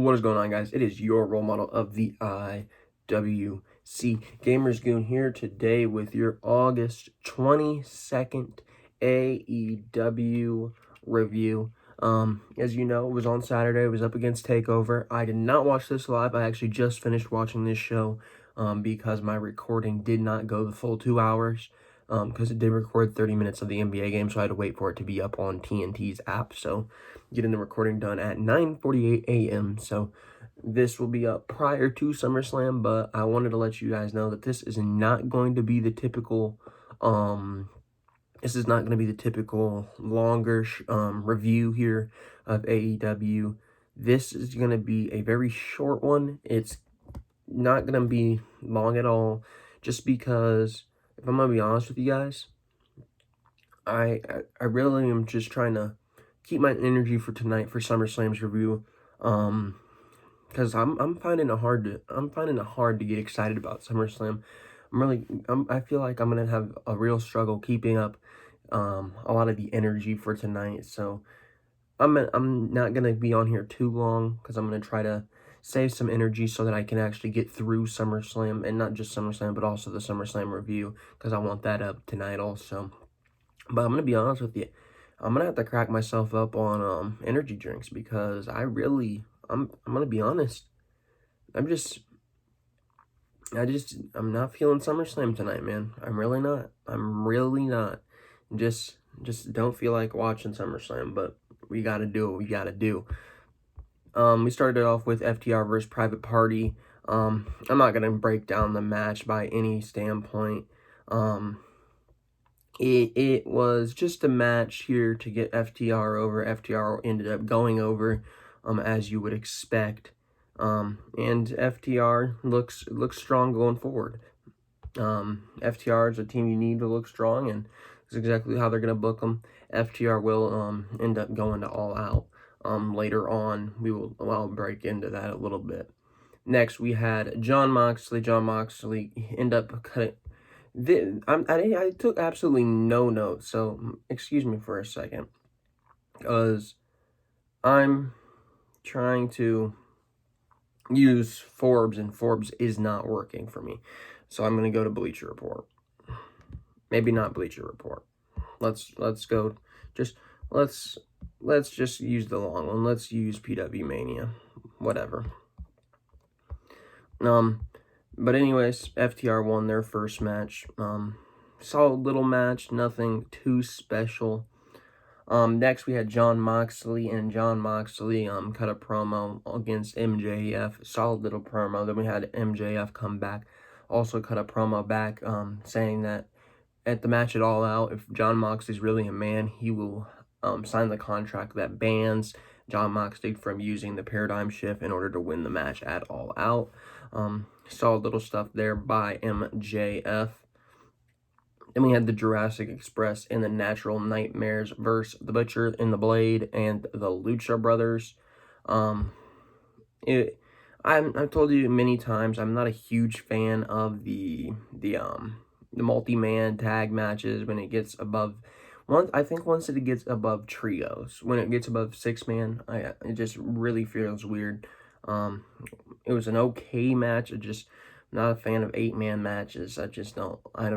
What is going on, guys? It is your role model of the IWC Gamers Goon here today with your August 22nd AEW review. As you know, it was on Saturday. It was up against TakeOver. I did not watch this live. I actually just finished watching this show because my recording did not go the full 2 hours because it did record 30 minutes of the NBA game, so I had to wait for it to be up on TNT's app. So getting the recording done at 9:48 a.m. So this will be up prior to SummerSlam, but I wanted to let you guys know that this is not going to be the typical longer review here of AEW. This is going to be a very short one. It's not going to be long at all, just because, if I'm going to be honest with you guys, I really am just trying to keep my energy for tonight for SummerSlam's review, because I'm finding it hard to get excited about SummerSlam. I feel like I'm gonna have a real struggle keeping up a lot of the energy for tonight. So I'm not gonna be on here too long because I'm gonna try to save some energy so that I can actually get through SummerSlam, and not just SummerSlam but also the SummerSlam review, because I want that up tonight also. But I'm gonna be honest with you, I'm gonna have to crack myself up on energy drinks, because I'm gonna be honest, I'm not feeling SummerSlam tonight, man. I'm really not. Just don't feel like watching SummerSlam, but we gotta do what we gotta do. We started off with FTR versus Private Party. I'm not gonna break down the match by any standpoint. It was just a match here to get FTR over. FTR ended up going over, as you would expect. And FTR looks strong going forward. FTR is a team you need to look strong, and it's exactly how they're gonna book them. FTR will end up going to All Out later on. I'll break into that a little bit. Next, we had Jon Moxley. Jon Moxley end up cutting. I took absolutely no notes, so excuse me for a second, because I'm trying to use Forbes, and Forbes is not working for me. So I'm going to go to Bleacher Report. Maybe not Bleacher Report. Let's go. Let's just use the long one. Let's use PW Mania. Whatever. But anyways, FTR won their first match. Solid little match, nothing too special. Next we had Jon Moxley, and Jon Moxley cut a promo against MJF. Solid little promo. Then we had MJF come back, also cut a promo back, saying that at the match at All Out, if Jon Moxley's really a man, he will sign the contract that bans Jon Moxley from using the Paradigm Shift in order to win the match at All Out. Solid little stuff there by MJF. Then we had the Jurassic Express and the Natural Nightmares versus the Butcher and the Blade and the Lucha Brothers. I've told you many times, I'm not a huge fan of the multi-man tag matches when it gets above once it gets above trios. When it gets above 6-man, it just really feels weird. It was an okay match. Not a fan of 8-man matches. I don't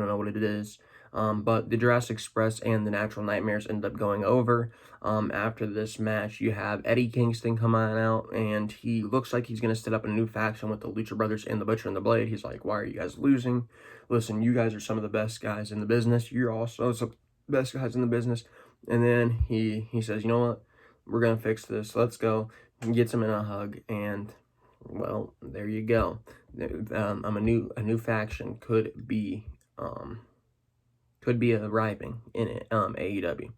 know what it is. But the Jurassic Express and the Natural Nightmares end up going over. After this match, you have Eddie Kingston coming out, and he looks like he's going to set up a new faction with the Lucha Brothers and the Butcher and the Blade. He's like, why are you guys losing? Listen, you guys are some of the best guys in the business. You're also some of the best guys in the business. And then he says, you know what? We're going to fix this. Let's go. And gets him in a hug, and well, there you go. A new faction could be arriving in AEW.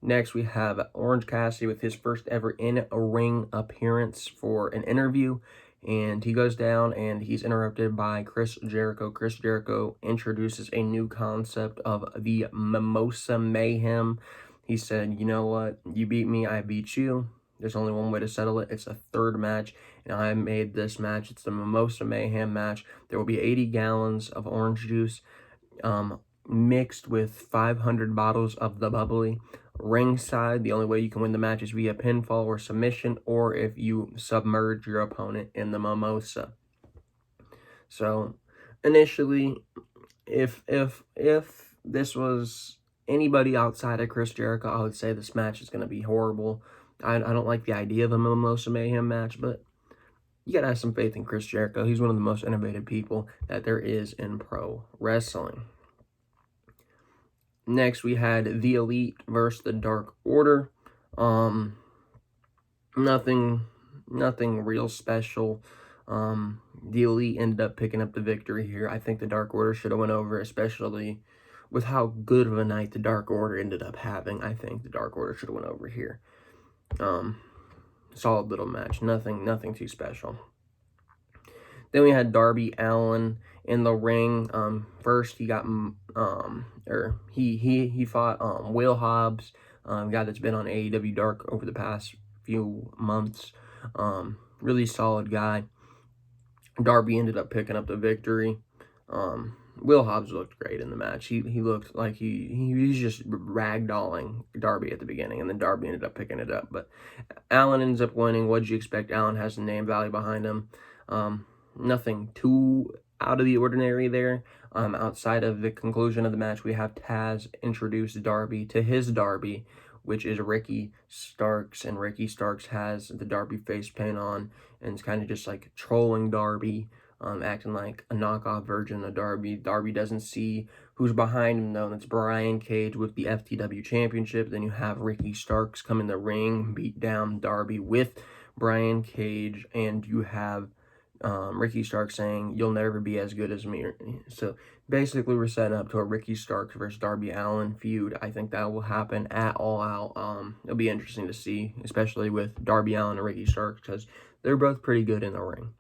Next, we have Orange Cassidy with his first ever in-ring appearance for an interview, and he goes down and he's interrupted by Chris Jericho. Chris Jericho introduces a new concept of the Mimosa Mayhem. He said, you know what? You beat me, I beat you. There's only one way to settle it. It's a third match, and I made this match. It's the Mimosa Mayhem match. There will be 80 gallons of orange juice mixed with 500 bottles of the bubbly. ringside. The only way you can win the match is via pinfall or submission, or if you submerge your opponent in the mimosa. So initially, if this was anybody outside of Chris Jericho, I would say this match is going to be horrible. I don't like the idea of a Mimosa Mayhem match, but you got to have some faith in Chris Jericho. He's one of the most innovative people that there is in pro wrestling. Next, we had The Elite versus the Dark Order. Nothing real special. The Elite ended up picking up the victory here. I think the Dark Order should have went over, especially with how good of a night the Dark Order ended up having. I think the Dark Order should have went over here. Solid little match. Nothing too special. Then we had Darby Allin in the ring. First he got he fought Will Hobbs, guy that's been on AEW Dark over the past few months. Really solid guy. Darby ended up picking up the victory. Will Hobbs looked great in the match. He looked like he was just ragdolling Darby at the beginning, and then Darby ended up picking it up. But Allin ends up winning. What'd you expect? Allin has the name value behind him. Nothing too out of the ordinary there. Outside of the conclusion of the match, we have Taz introduce Darby to his Darby, which is Ricky Starks, and Ricky Starks has the Darby face paint on, and it's kind of just like trolling Darby, acting like a knockoff version of Darby. Darby doesn't see who's behind him, though, and it's Brian Cage with the FTW Championship. Then you have Ricky Starks come in the ring, beat down Darby with Brian Cage, and you have Ricky Starks saying, "You'll never be as good as me." So basically, we're setting up to a Ricky Starks versus Darby Allin feud. I think that will happen at All Out. It'll be interesting to see, especially with Darby Allin and Ricky Starks, because they're both pretty good in the ring.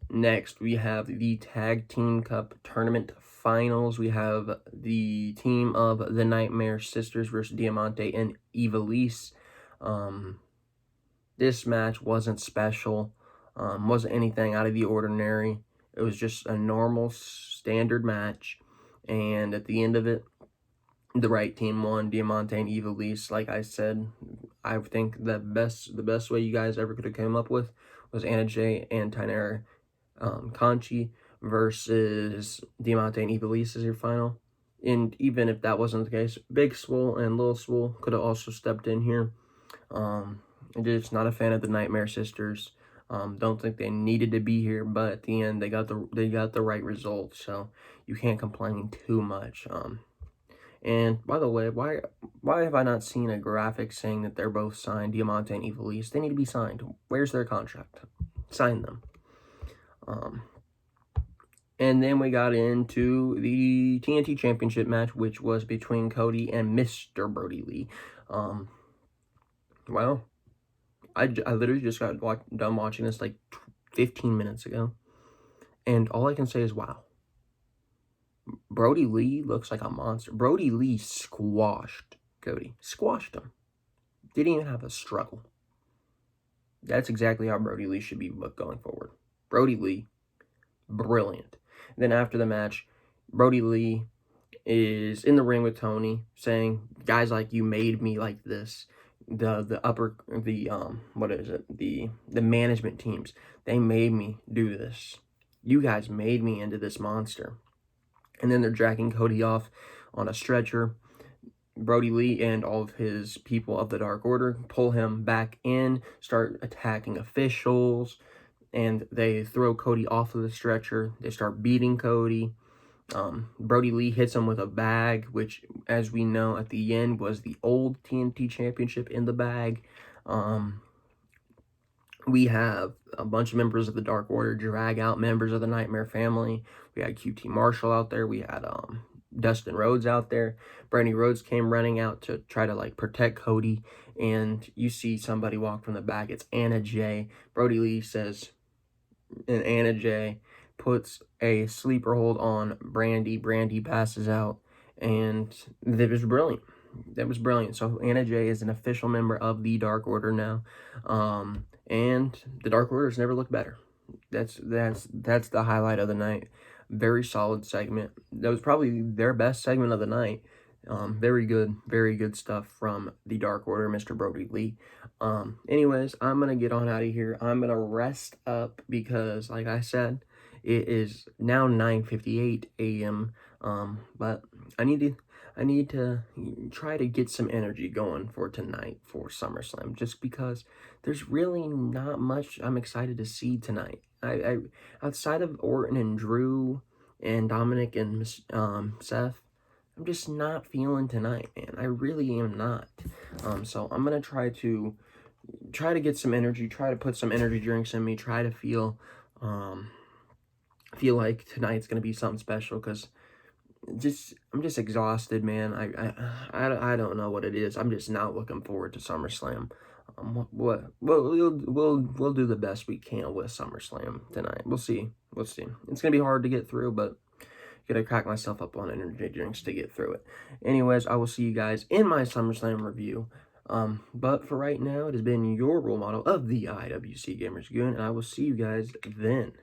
Next, we have the Tag Team Cup Tournament Finals. We have the team of the Nightmare Sisters versus Diamante and Ivelisse. This match wasn't special. Wasn't anything out of the ordinary. It was just a normal standard match, and at the end of it, the right team won. Diamante and Ivelisse. Like I said, I think the best way you guys ever could have come up with was Anna Jay and Tainara Conchi versus Diamante and Ivelisse as your final. And even if that wasn't the case, Big Swole and Little Swole could have also stepped in here. I'm just not a fan of the Nightmare Sisters. Don't think they needed to be here, but at the end they got the right result, so you can't complain too much. And by the way, why have I not seen a graphic saying that they're both signed, Diamante and Ivelisse? They need to be signed. Where's their contract? Sign them. And then we got into the TNT Championship match, which was between Cody and Mr. Brody Lee. Well, I literally just got done watching this like 15 minutes ago, and all I can say is wow. Brody Lee looks like a monster. Brody Lee squashed Cody. Squashed him. Didn't even have a struggle. That's exactly how Brody Lee should be going forward. Brody Lee, brilliant. Then after the match, Brody Lee is in the ring with Tony, saying, "Guys like you made me like this." The management teams, they made me do this. You guys made me into this monster. And then they're jacking Cody off on a stretcher. Brody Lee and all of his people of the Dark Order pull him back in, start attacking officials, and they throw Cody off of the stretcher. They start beating Cody. Brody Lee hits him with a bag, which, as we know, at the end was the old TNT Championship in the bag. We have a bunch of members of the Dark Order drag out members of the Nightmare family. We had QT Marshall out there. We had Dustin Rhodes out there. Brandy Rhodes came running out to try to like protect Cody, and you see somebody walk from the back. It's Anna Jay. Brody Lee says, and Anna Jay puts a sleeper hold on Brandy. Brandy passes out, and that was brilliant. That was brilliant. So Anna Jay is an official member of the Dark Order now, and the Dark Order's never looked better. That's the highlight of the night. Very solid segment. That was probably their best segment of the night. Very good stuff from the Dark Order, Mr. Brody Lee. Anyways, I'm gonna get on out of here. I'm gonna rest up because, like I said, it is now 9:58 a.m. But I need to try to get some energy going for tonight for SummerSlam, just because there's really not much I'm excited to see tonight. I outside of Orton and Drew and Dominic and Seth, I'm just not feeling tonight, man. I really am not. So I'm gonna try to get some energy, try to put some energy drinks in me, try to feel like tonight's gonna be something special, because I'm just exhausted, man. I don't know what it is. I'm just not looking forward to SummerSlam. We'll do the best we can with SummerSlam tonight. We'll see. It's gonna be hard to get through, but gotta crack myself up on energy drinks to get through it. Anyways, I will see you guys in my SummerSlam review. But for right now, it has been your role model of the IWC Gamers Goon, and I will see you guys then.